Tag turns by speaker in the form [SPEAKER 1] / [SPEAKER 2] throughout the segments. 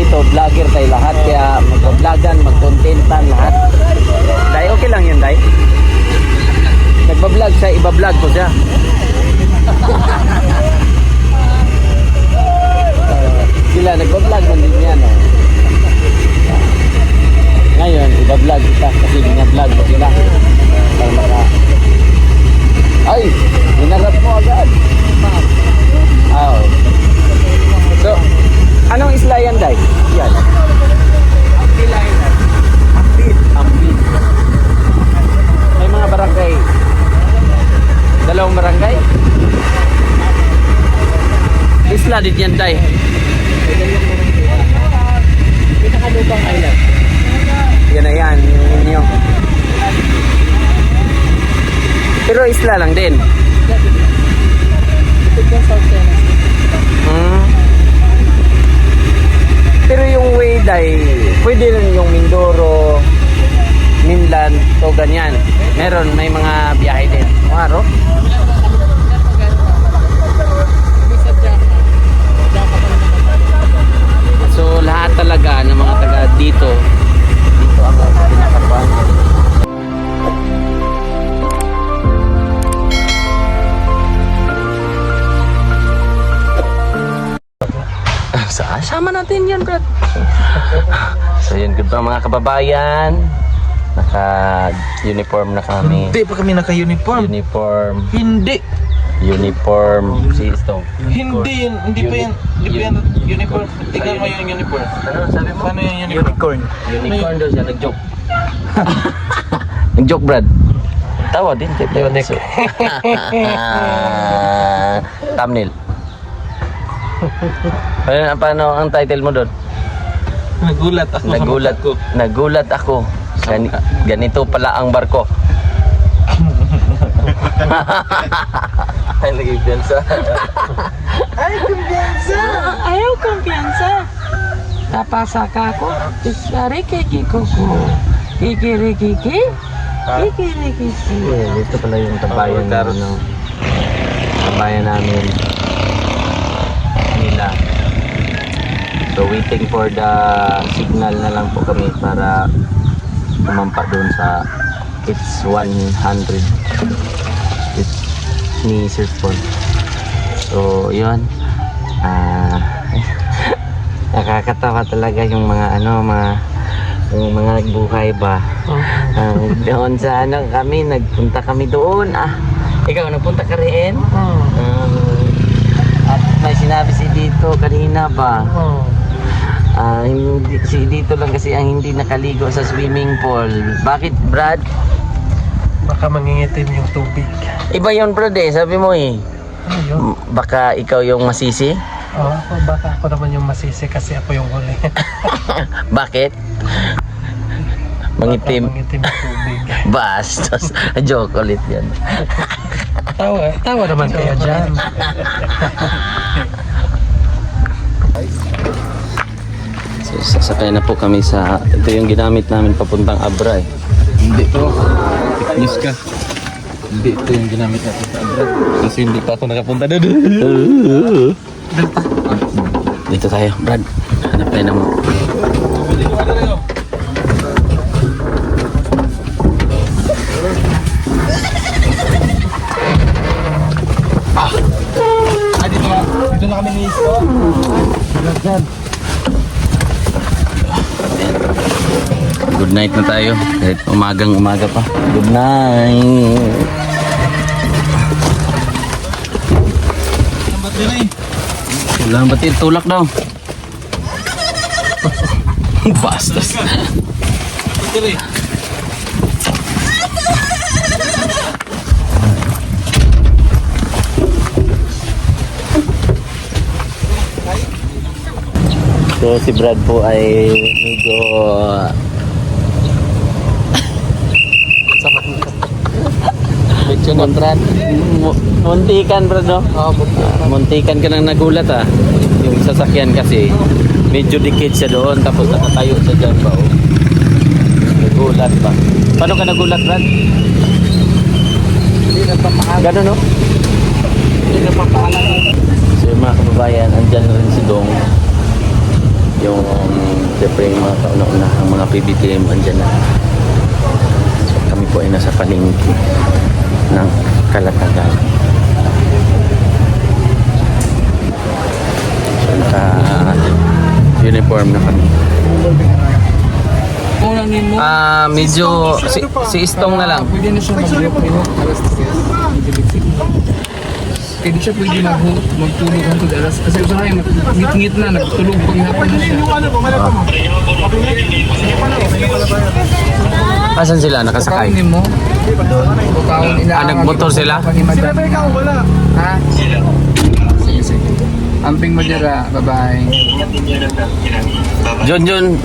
[SPEAKER 1] dito, vlogger tayo lahat. Kaya mag-vlogan, mag-contentan lahat. Day, okay lang yun, Day? Nagbablog siya, iba-vlog ko siya. Sila, nagbablog man din yan, oh. Ngayon, iba-vlog kita kasi bina-vlog ko sila. Para maka... Ay! Hinarap mo agad. Oh. So, anong isla yan, Day? Yan. Ampil Island. Ampil. May mga barangay. Dalawang barangay. Isla din yan, Day. Pinakalubang island. Yan na yan, yung inyo. Pero isla lang din. Pero yung way, Day, pwede rin yung Mindoro, Minland, to ganyan. Meron, may mga biyahe din. Maro? So lahat talaga ng mga taga dito ang pinakakuan. Sama natin yan, Brad. So yun, good pa mga kababayan. Naka-uniform na kami.
[SPEAKER 2] Hindi pa kami naka-uniform.
[SPEAKER 1] Uniform.
[SPEAKER 2] Hindi.
[SPEAKER 1] Uniform. Si Stone.
[SPEAKER 2] Hindi pa yan uniform. Tingnan mo yung uniform.
[SPEAKER 1] Ano sabi mo?
[SPEAKER 2] Paano yung unicorn?
[SPEAKER 1] Unicorn daw siya, nag-joke. Nag-joke, Brad. Tawa din. Tawa din. Thumbnail. Paano ang title mo doon?
[SPEAKER 2] Nagulat ako.
[SPEAKER 1] Nagulat ako. Ganito pala ang barko.
[SPEAKER 2] Ay, nag-ipiansa.
[SPEAKER 3] Ayaw kumpiyansa. Napasaka ko. Rikiki kuku. Kikirikiki. Kikirikiki.
[SPEAKER 1] Dito pala yung tabayan na tabayan namin nila. So waiting for the signal na lang po kami para kumampa doon sa It's 100 ni Sir Paul. So yun, nakakatawa talaga yung mga yung mga nagbuhay ba. Doon sa nagpunta kami doon. Ikaw nagpunta ka rin? At may sinabi si dito kanina ba? Hindi, si dito lang kasi ang hindi nakaligo sa swimming pool. Bakit, Brad?
[SPEAKER 2] Baka mangingitim yung tubig.
[SPEAKER 1] Iba yun, Brad, eh. Sabi mo eh.
[SPEAKER 2] Ano yun?
[SPEAKER 1] Baka ikaw yung masisi?
[SPEAKER 2] Oo, baka ako naman yung masisi kasi ako yung huli.
[SPEAKER 1] Bakit? Mangitim.
[SPEAKER 2] Baka mangitim yung tubig.
[SPEAKER 1] Bastos. Joke ulit yan.
[SPEAKER 2] Tawa naman kaya dyan.
[SPEAKER 1] So, sasakay na po kami sa... Ito yung ginamit namin papuntang Abra eh.
[SPEAKER 2] Hindi to. News ka. Hindi ito yung ginamit natin sa Abra. Kasi hindi pa ako nakapunta doon.
[SPEAKER 1] Dito tayo, Brad. Hanap tayo ng...
[SPEAKER 2] Dito na kami ni Isko.
[SPEAKER 1] Good night na tayo. Kahit umaga pa. Good night. Wala ang batil. Tulak daw. Bastos. So si Brad po ay medyo medyo kontrat. Muntikan, Brad, no?
[SPEAKER 2] Oo,
[SPEAKER 1] Muntikan ka nang nagulat yung sasakyan kasi medyo dikit siya doon tapos nakatayo siya dyan pa. Nagulat pa. Paano ka nagulat, Brad?
[SPEAKER 2] Hindi na papahalan.
[SPEAKER 1] Gano'n, no?
[SPEAKER 2] Hindi na papahalan.
[SPEAKER 1] So yung mga kababayan, andyan rin si Dong. Yung PBTM andyan na. So kami po ay nasa palengke ng Kalatagan. So uniform na kami.
[SPEAKER 3] Unang nimo.
[SPEAKER 1] Medyo si Istong na lang.
[SPEAKER 3] Pwede na siya mag-work alas 3. Pwede siya pwede magtulog hangtod alas. Kasi usahay, ngit-ngit na, nagtulog pag hapon na siya.
[SPEAKER 1] Asan sila? Nakasakay?
[SPEAKER 3] Kaon mo. Kaon ina.
[SPEAKER 1] Nagmotor sila?
[SPEAKER 3] Ha? Sige, sige. Amping mo dira. Bye-bye.
[SPEAKER 1] John.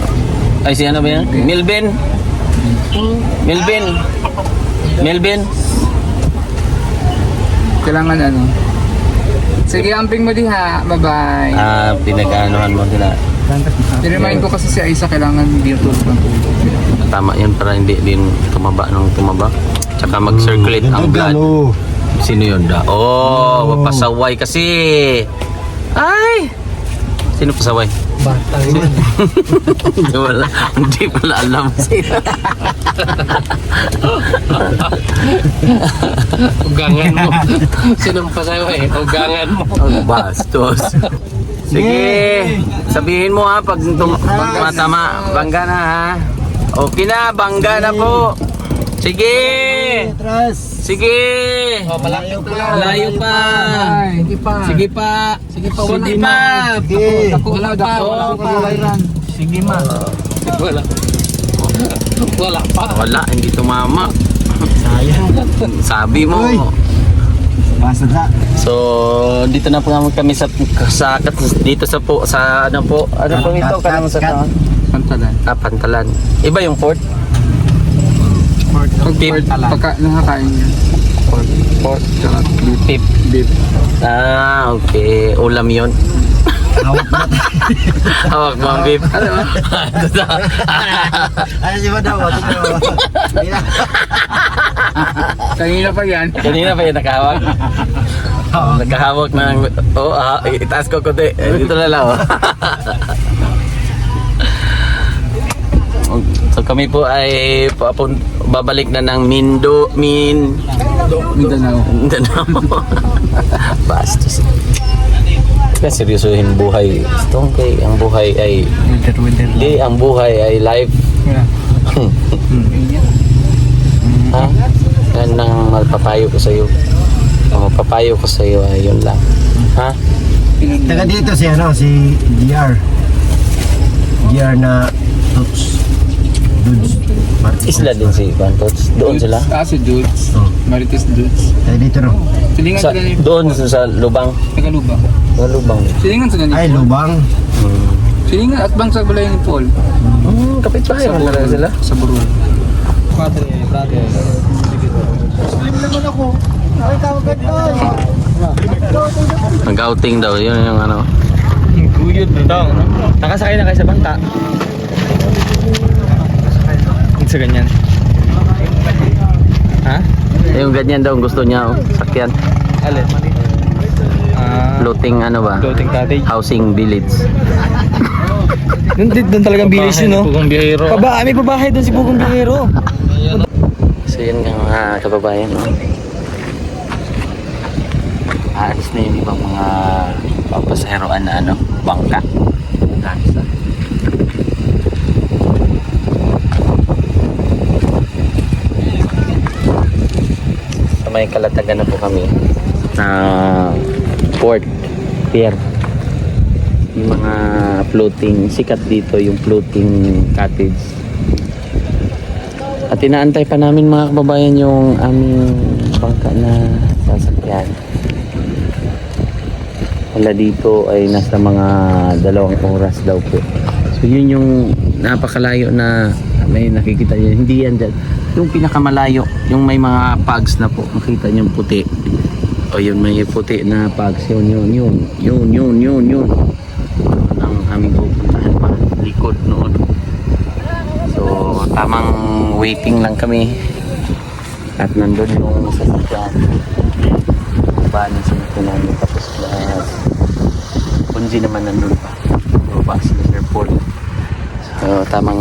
[SPEAKER 1] Ay, si ano ba yan? Melvin.
[SPEAKER 3] Kailangan ano. Sige, amping mo diha. Bye-bye.
[SPEAKER 1] Pinag-aanohan mo sila.
[SPEAKER 3] I-remind ko kasi si Aisa kailangan hindi tulog ng tulog.
[SPEAKER 1] Tama yan para hindi din tumaba ng tumaba. Tsaka mag-circulate ang blood. Sino yun da? Pasaway kasi. Ay! Sino pasaway? Hindi pala alam sila.
[SPEAKER 2] Ugangan mo. Sinong pasaway? Ugangan mo.
[SPEAKER 1] Bastos. Sige. Sabihin mo ha pag matama. Bangga na ha. Okay na, bangga na po. Sige. Sige.
[SPEAKER 2] Malapit na lang.
[SPEAKER 1] Layo pa.
[SPEAKER 3] Sige pa.
[SPEAKER 1] Sige pa.
[SPEAKER 3] Sige pa.
[SPEAKER 1] Sige pa.
[SPEAKER 3] Wala pa. Sige ma.
[SPEAKER 2] Wala pa.
[SPEAKER 1] Wala, hindi tumama. Sabi mo. So, dito na po naman kami sa dito sa ano po ito kanang sa
[SPEAKER 3] Pantalan.
[SPEAKER 1] Pantalan. Iba yung port.
[SPEAKER 3] Pagka nakakain niya.
[SPEAKER 1] Port.
[SPEAKER 3] Tsaka
[SPEAKER 1] Pip.
[SPEAKER 3] beef.
[SPEAKER 1] Okay. Ulam yon. Hawak mo ang beef.
[SPEAKER 4] Ano si Madam?
[SPEAKER 3] Kanina pa yan.
[SPEAKER 1] Kanina pa yung nakahawak. Nakahawak ng... itaas ko kunti. Dito na lang. So kami po ay babalik na ng Mindanao. Bastos. Kaya seryosohin buhay. Ito kay ang buhay ay hindi, ang buhay ay life. Ha? Yan ang mapapayo ko sa iyo. Ang mapapayo ko sa iyo ay yun lang. Ha?
[SPEAKER 4] Taga dito si GR. GR na Tots. Dudes.
[SPEAKER 1] Isla din si Bantots. Doon sila.
[SPEAKER 3] Si Dudes. Marites Dudes.
[SPEAKER 4] Taga dito no.
[SPEAKER 3] Silingan
[SPEAKER 1] Sa,
[SPEAKER 3] sila ni
[SPEAKER 1] doon sa Lubang.
[SPEAKER 3] Tagalubang.
[SPEAKER 1] Sa Lubang.
[SPEAKER 3] Silingan sila ni
[SPEAKER 4] Ay, Lubang.
[SPEAKER 3] Silingan at bang sa balay ni Paul.
[SPEAKER 1] Kapit bahay mo talaga sila.
[SPEAKER 3] Sa Burul.
[SPEAKER 1] Nag-outing daw. Yun yung ano.
[SPEAKER 2] Guyod daw.
[SPEAKER 3] Nakasakay na kayo sa bangka. Sa ganyan. Ha?
[SPEAKER 1] Yung ganyan daw ang gusto niya. Sakyan.
[SPEAKER 3] Alin?
[SPEAKER 1] Floating ano ba?
[SPEAKER 3] Floating cottage.
[SPEAKER 1] Housing village.
[SPEAKER 3] Doon talagang bilis yun, no?
[SPEAKER 2] Pugong biyahero.
[SPEAKER 3] May pabahay doon si Bugong Biyahero.
[SPEAKER 1] So yun yung mga kababayan. No? Aalis na yung ibang mga papasaheroan na ano, bangka. Aalis na. So may Kalatagan na po kami na port pier. Yung mga floating, sikat dito yung floating cottage. At inaantay pa namin mga kababayan yung aming bangka na sasakyan. Wala dito ay nasa mga 2 oras daw po. So yun yung napakalayo na may nakikita nyo. Hindi yan dyan. Yung pinakamalayo, yung may mga pugs na po. Makita nyo yung puti. O yun may puti na pugs. Yun. Ang aming pupuntahan pa. Likod noon. So tamang waiting lang kami. At nandun yung sasakyan. Ba na sinito namin. Tapos Punji naman nandun pa. Baba si Mr. Paul. So So, tamang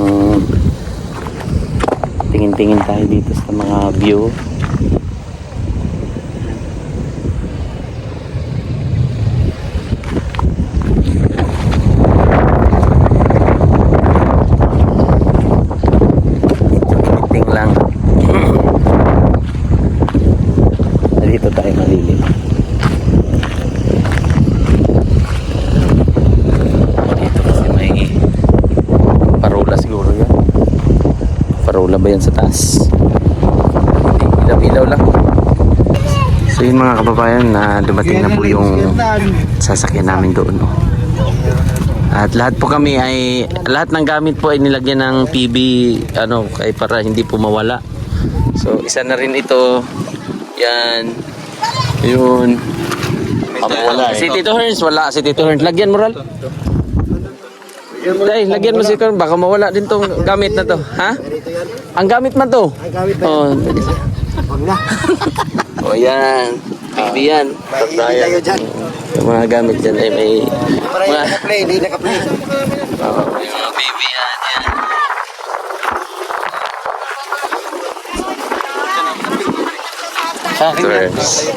[SPEAKER 1] tingin-tingin tayo dito sa mga view. Tingin lang. Dito tayo malilim. Dito kasi may parola siguro yan. Parola ba yan sa taas? Ilaw-ilaw lang. So yun mga kababayan, na dumating na po yung sasakyan namin doon. No? At lahat po kami ay, lahat ng gamit po ay nilagyan ng PB kay para hindi po mawala. So isa na rin ito. Yan. Yun. Si Tito Hearns, wala. Si Tito Hearns, lagyan mo ral. Day, lagyan mo si Tito Hearns, baka mawala din tong gamit na to. Ha? Ang gamit man to. Oh, oh yan. PB yan.
[SPEAKER 4] Tayo dyan.
[SPEAKER 1] Yung mga gamit dyan ay may mga
[SPEAKER 4] Hindi naka-play.
[SPEAKER 1] mga baby yan. Factors.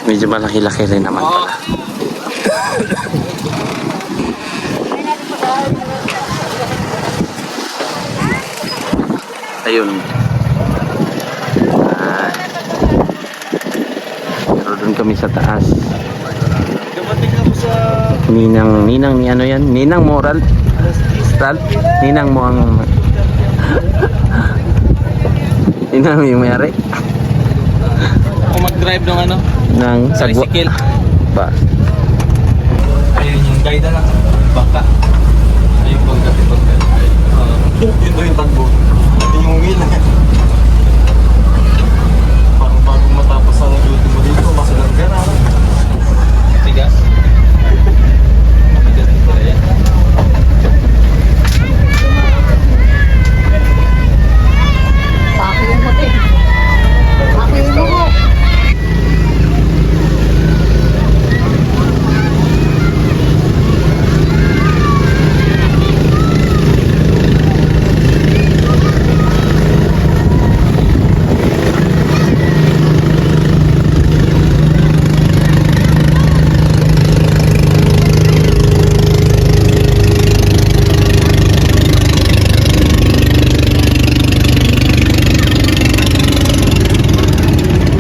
[SPEAKER 1] Medyo malaki-laki rin naman pala. Ayun. Pero doon kami sa taas. Ninang ni ano yan? Ninang moral. Ral? Ninang mo ang Ninang yung mayari.
[SPEAKER 2] Kung mag-drive ng
[SPEAKER 1] Ng sagwa.
[SPEAKER 2] tricycle.
[SPEAKER 1] Ba?
[SPEAKER 2] Ayun yung guide na lang. Baka. Ayun bangka. Yun daw yung tagbo. Hindi yung wheel. Parang bago matapos ang duty mo dito, masulang ka na. Tigas. Tigas din pala yan.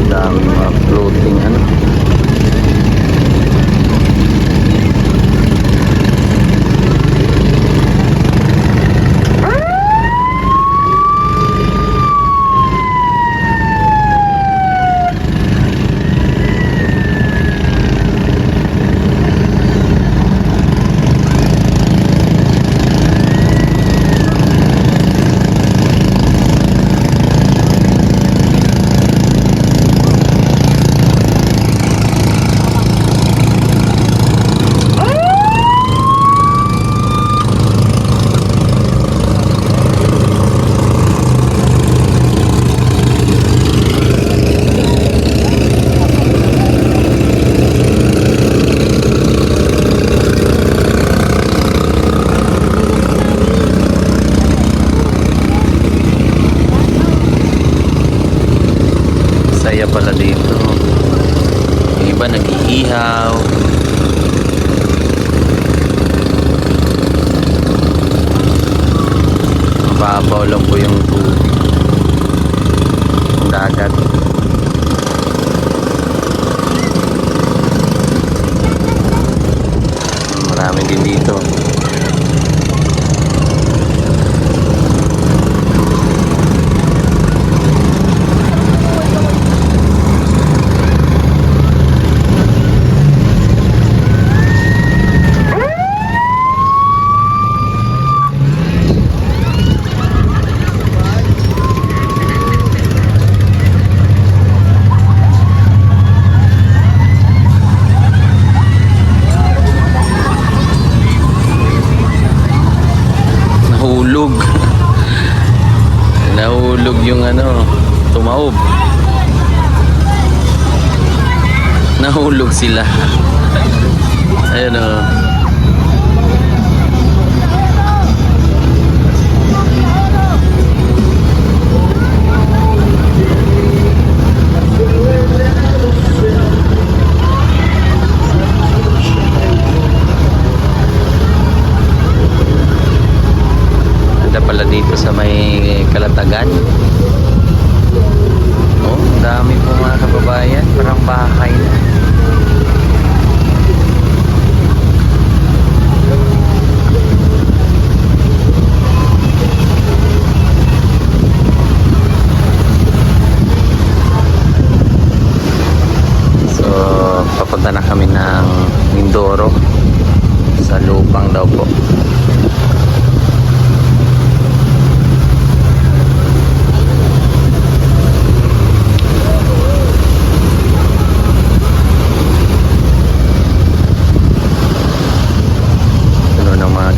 [SPEAKER 1] Daming mga floating saya pala dito. Yung iba nag-iihaw. Mababaw lang po yung tubig. Ang dagat. Marami din dito. Nahulog yung tumaob. Nahulog sila. Ayun o. Ganda pala dito sa may Kalatagan. Oh, ang dami po mga kababayan. Parang bahay na. So, papunta na kami ng Mindoro. Sa Lupang daw po.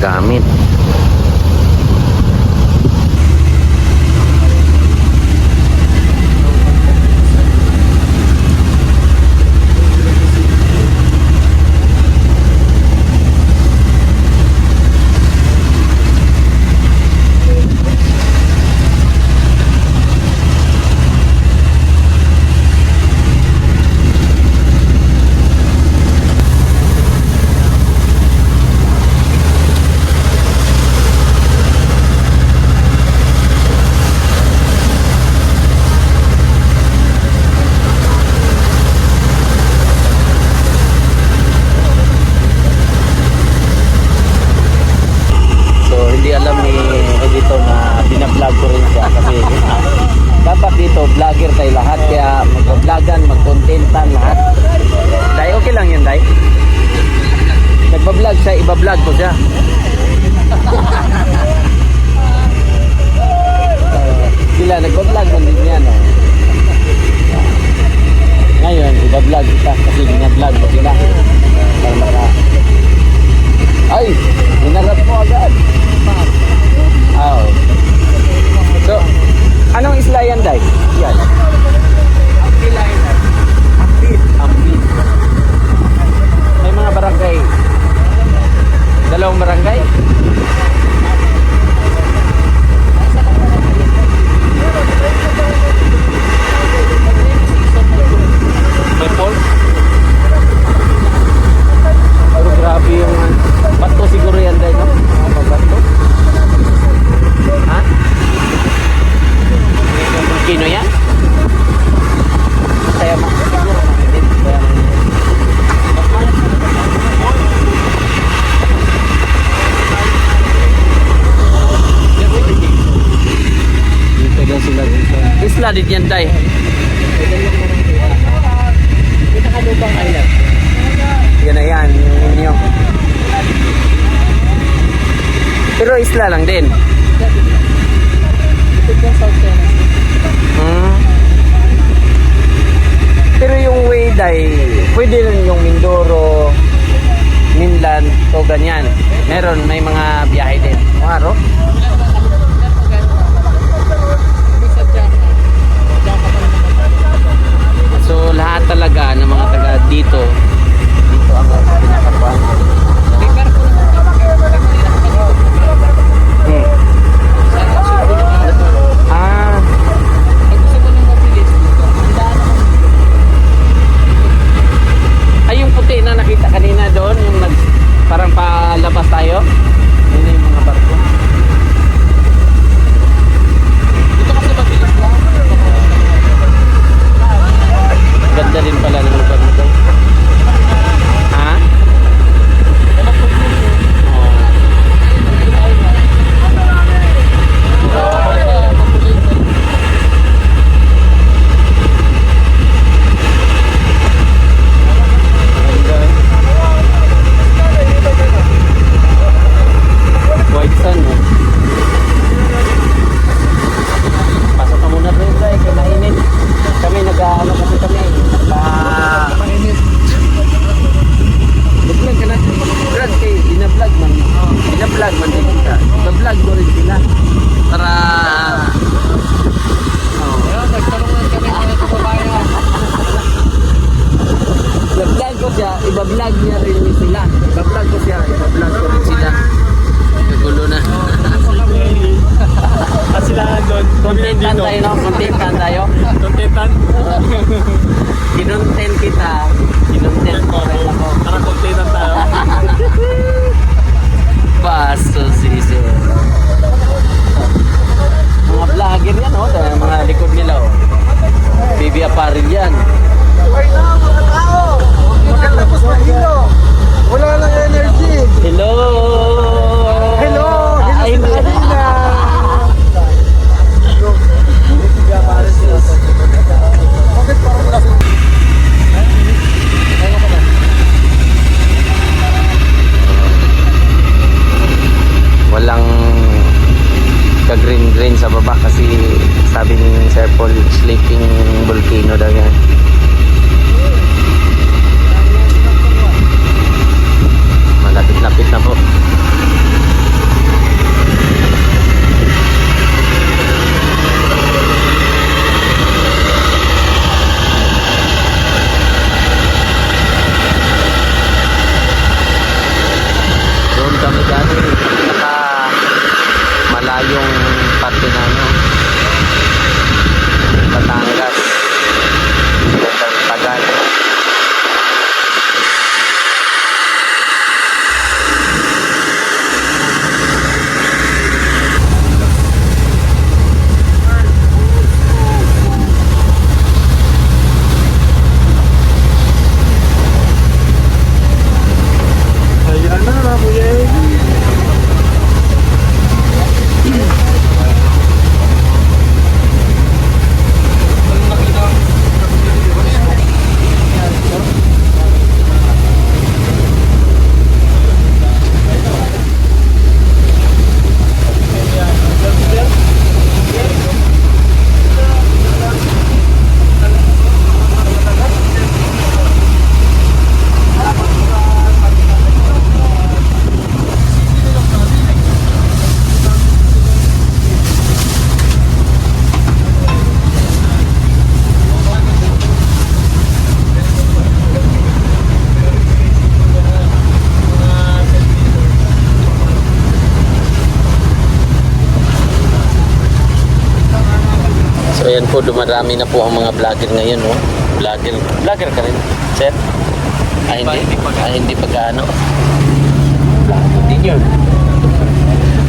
[SPEAKER 1] Gamit. Hindi alam ni editor na binablog ko rin siya kasi dapat dito vlogger tayo lahat kaya mag-vlogan, mag-contentan lahat. Day, okay lang yun, Day? Nagpa-vlog siya, iba-vlog ko siya. Sila nagpa-vlog man din yan, no? Ngayon, iba-vlog kita kasi bina-vlog ko sila. Para maka... Ay! Minarap mo agad! Oh. So, anong isla yan, Day? Yan. Ampit. May mga barangay. Dalawang barangay. May pole. Pero grabe yung bato siguro yan, Day, no? Mga bato. Ha? Kino yan? Kaya siguro makikit. Kaya dito daw sila dito. Isla din yan, Day. Pinakalubang island. Yan na yan, yung inyo. Pero isla lang din. Pero yung way, Day, pwede rin yung Mindoro, Minlan, o ganyan. Meron, may mga biyahe din. Maro? So lahat talaga ng mga taga dito ang pinakakuan. tayo, no? Contentan tayo.
[SPEAKER 2] Contentan.
[SPEAKER 1] Kinontent kita. Kinontent mo rin ako.
[SPEAKER 2] Tara, contentan tayo.
[SPEAKER 1] Baso sisi. Mga vlogger yan, oh. Dahil mga likod nila, oh. Bibi Aparil yan.
[SPEAKER 4] Wala lang energy.
[SPEAKER 1] Hello!
[SPEAKER 4] Hello!
[SPEAKER 1] Ay, walang ka-green-green sa baba kasi sabi ni Sir Paul, sleeping volcano daw yan. Malapit-lapit na po. Doon kami dati naka malayong parte na ano, Batangas, Tagal.
[SPEAKER 2] Ayan na, Kuya Eddie.
[SPEAKER 1] So ayan po, dumarami na po ang mga vlogger ngayon, no? Vlogger ka rin, sir? Hindi pagkaano. Vlogger din yun.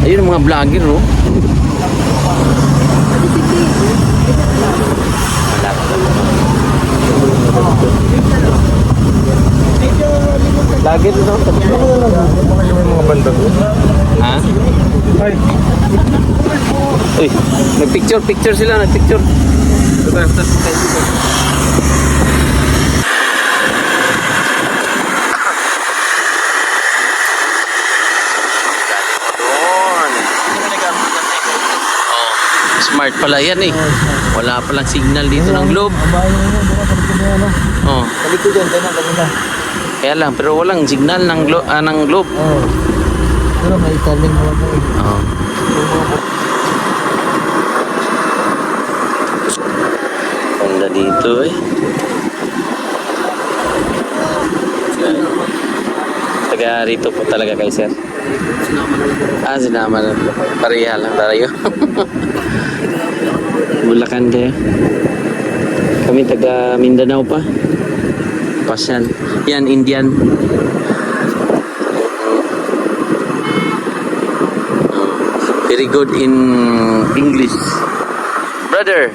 [SPEAKER 1] Ayun mga vlogger, no? Vlogger, no?
[SPEAKER 2] Mga banda ko.
[SPEAKER 1] Ha?
[SPEAKER 2] Ay,
[SPEAKER 1] Uy, nagpicture sila, nagpicture. Smart pala yan eh. Wala palang signal dito ng globe. Oh.
[SPEAKER 4] Balik ko dyan, tayo na kanina.
[SPEAKER 1] Kaya lang, pero walang signal ng globe.
[SPEAKER 4] Pero may calling naman po.
[SPEAKER 1] Oh. Ganda dito eh. Taga rito po talaga kay sir. Sinama na. Pareha lang tayo. Bulacan kayo. Kami taga Mindanao pa. Pasyan. Yan, Indian. Very good in English. Brother.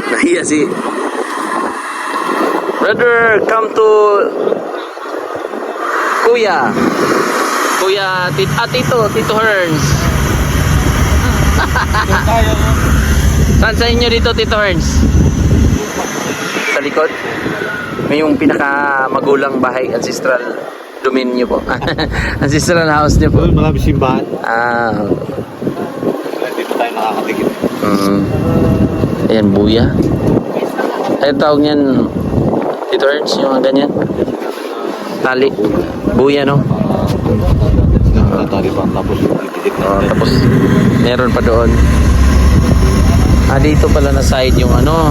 [SPEAKER 1] Nahiya si Brother, come to Kuya. Tito Herns. Saan sa inyo dito, Tito Herns? Sa likod? May yung pinaka magulang bahay, ancestral domain nyo po. Ancestral house nyo po.
[SPEAKER 2] doon marami simbahan. Hindi pa tayo nakakatigil.
[SPEAKER 1] Ayan, buya. Ay, tawag niyan, Tito Ernst, yung mga ganyan. Tali. Buya, no?
[SPEAKER 2] Natali pa, tapos didikit
[SPEAKER 1] Tapos, meron pa doon. Dito pala na side yung ano.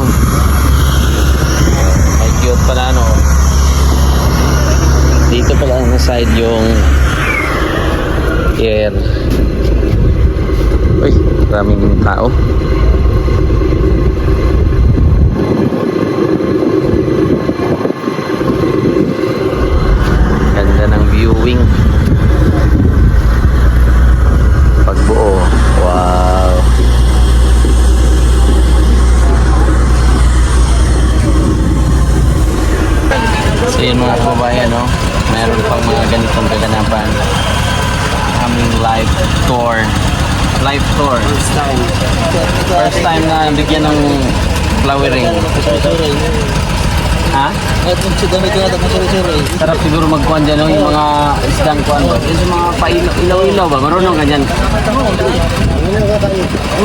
[SPEAKER 1] Ay, cute pala, no? Dito pala na side yung Pier. Uy, maraming tao. Ganda ng viewing. Pagbuo. Wow. So yun mga kababayan, no? Meron pang mga ganitong kaganapan. Aming live tour. Live tour. First time na bigyan ng flowering. Ha?
[SPEAKER 4] At kung si Dami kaya tapos suri-suri.
[SPEAKER 1] Sarap siguro magkuhan dyan, no? Yung mga isdang kuhan ba? Yung mga ilaw-ilaw ba? Marunong ka dyan.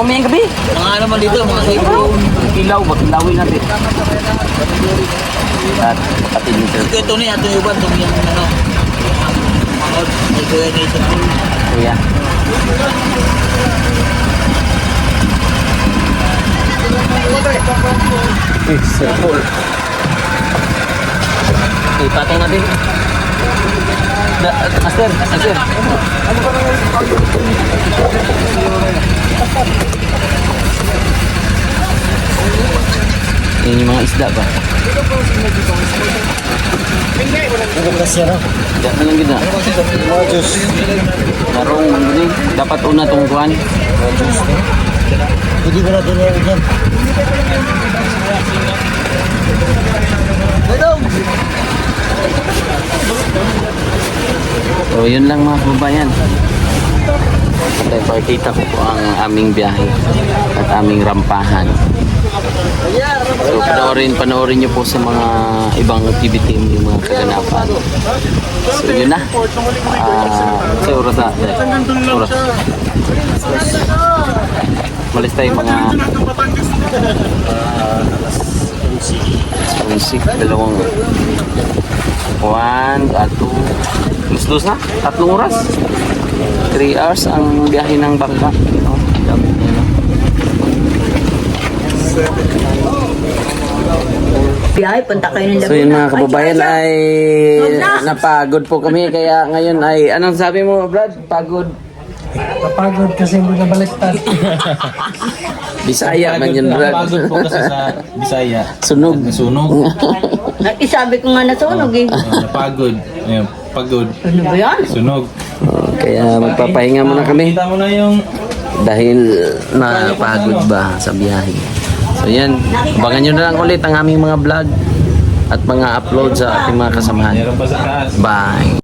[SPEAKER 1] Mamayang gabi.
[SPEAKER 4] Mga ano man dito, mga sipro.
[SPEAKER 1] Ilaw ba? Ilawin natin. At pati dito.
[SPEAKER 4] Ito ni ato yung iban, itong yung ano. Mga ito yan ito.
[SPEAKER 1] Kuya. Ipatong natin. Master. Yan yung mga isda ba?
[SPEAKER 4] Ano ba siya, no?
[SPEAKER 1] Diyan na lang gina.
[SPEAKER 4] Mga juice.
[SPEAKER 1] Marong, ano dapat una tong kuhan.
[SPEAKER 4] Hindi ba natin yan dyan?
[SPEAKER 1] So yun lang mga kababayan. Pakita ko po ang aming biyahe at aming rampahan. So panoorin nyo po sa mga ibang activity yung mga kaganapan. So yun na. Sa oras na. Oras. Malis tayo mga musik, dalawang 1 at 2 dos na, 3 oras 3 hours ang biyahe ng bangka.
[SPEAKER 5] Ay, punta kayo ng
[SPEAKER 1] So yun mga kababayan ay napagod po kami kaya ngayon ay anong sabi mo Brad? Pagod?
[SPEAKER 4] Napagod kasi hindi na baliktad.
[SPEAKER 1] Bisaya man yun Brad.
[SPEAKER 2] Pagod po kasi sa Bisaya.
[SPEAKER 1] Sunog.
[SPEAKER 2] Sunog.
[SPEAKER 5] Isabi ko nga nasunog eh.
[SPEAKER 2] Napagod. Ayun, pagod.
[SPEAKER 5] Ano ba yan?
[SPEAKER 2] Sunog.
[SPEAKER 1] Kaya magpapahinga muna kami
[SPEAKER 2] Kita mo na yung
[SPEAKER 1] dahil napagod ba sa biyahe. So yan, abangan nyo na lang ulit ang aming mga vlog at mga upload sa ating mga kasamahan.
[SPEAKER 2] meron pa sa taas.
[SPEAKER 1] Bye!